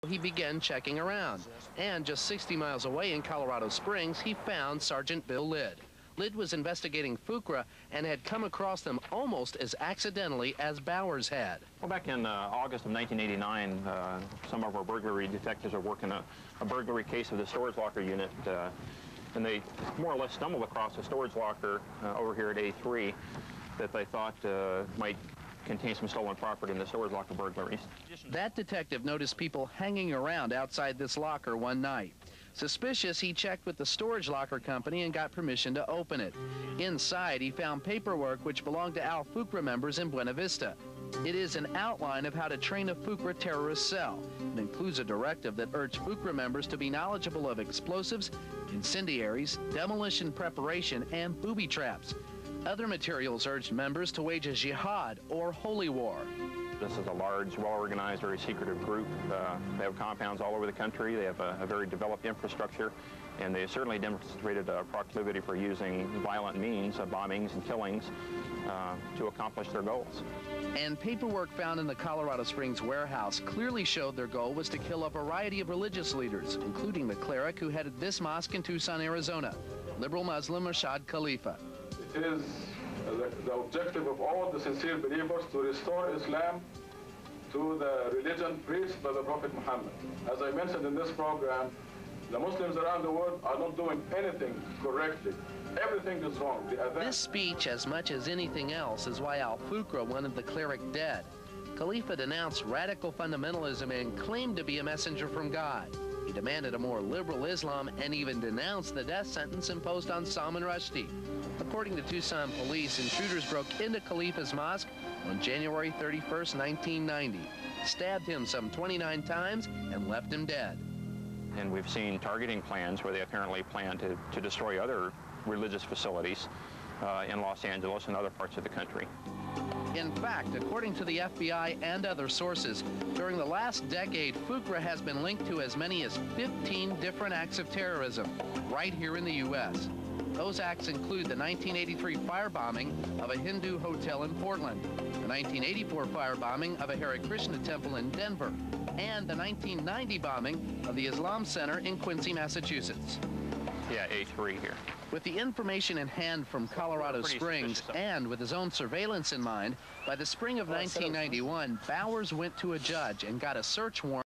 He began checking around, and just 60 miles away in Colorado Springs, he found Sergeant Bill Lidh. Lidh was investigating Fuqra and had come across them almost as accidentally as Bowers had. Well, back in August of 1989, some of our burglary detectives are working a burglary case of the storage locker unit, and they more or less stumbled across a storage locker over here at A3 that they thought might contain some stolen property in the storage locker burglaries. That detective noticed people hanging around outside this locker one night. Suspicious, he checked with the storage locker company and got permission to open it. Inside, he found paperwork which belonged to Al Fuqra members in Buena Vista. It is an outline of how to train a Fuqra terrorist cell. It includes a directive that urged Fuqra members to be knowledgeable of explosives, incendiaries, demolition preparation, and booby traps. Other materials urged members to wage a jihad, or holy war. This is a large, well-organized, very secretive group. They have compounds all over the country. They have a very developed infrastructure, and they certainly demonstrated a proclivity for using violent means, bombings and killings, to accomplish their goals. And paperwork found in the Colorado Springs warehouse clearly showed their goal was to kill a variety of religious leaders, including the cleric who headed this mosque in Tucson, Arizona, liberal Muslim Rashad Khalifa. It is the objective of all the sincere believers to restore Islam to the religion preached by the Prophet Muhammad. As I mentioned in this program, the Muslims around the world are not doing anything correctly. Everything is wrong. This speech, as much as anything else, is why Al Fuqra wanted the cleric dead. Khalifa denounced radical fundamentalism and claimed to be a messenger from God. He demanded a more liberal Islam and even denounced the death sentence imposed on Salman Rushdie. According to Tucson police, intruders broke into Khalifa's mosque on January 31st, 1990, stabbed him some 29 times, and left him dead. And we've seen targeting plans where they apparently plan to destroy other religious facilities in Los Angeles and other parts of the country. In fact, according to the FBI and other sources, during the last decade, Fuqra has been linked to as many as 15 different acts of terrorism right here in the U.S. Those acts include the 1983 firebombing of a Hindu hotel in Portland, the 1984 firebombing of a Hare Krishna temple in Denver, and the 1990 bombing of the Islam Center in Quincy, Massachusetts. Yeah, A3 here. With the information in hand from Colorado Springs and with his own surveillance in mind, by the spring of 1991, Bowers went to a judge and got a search warrant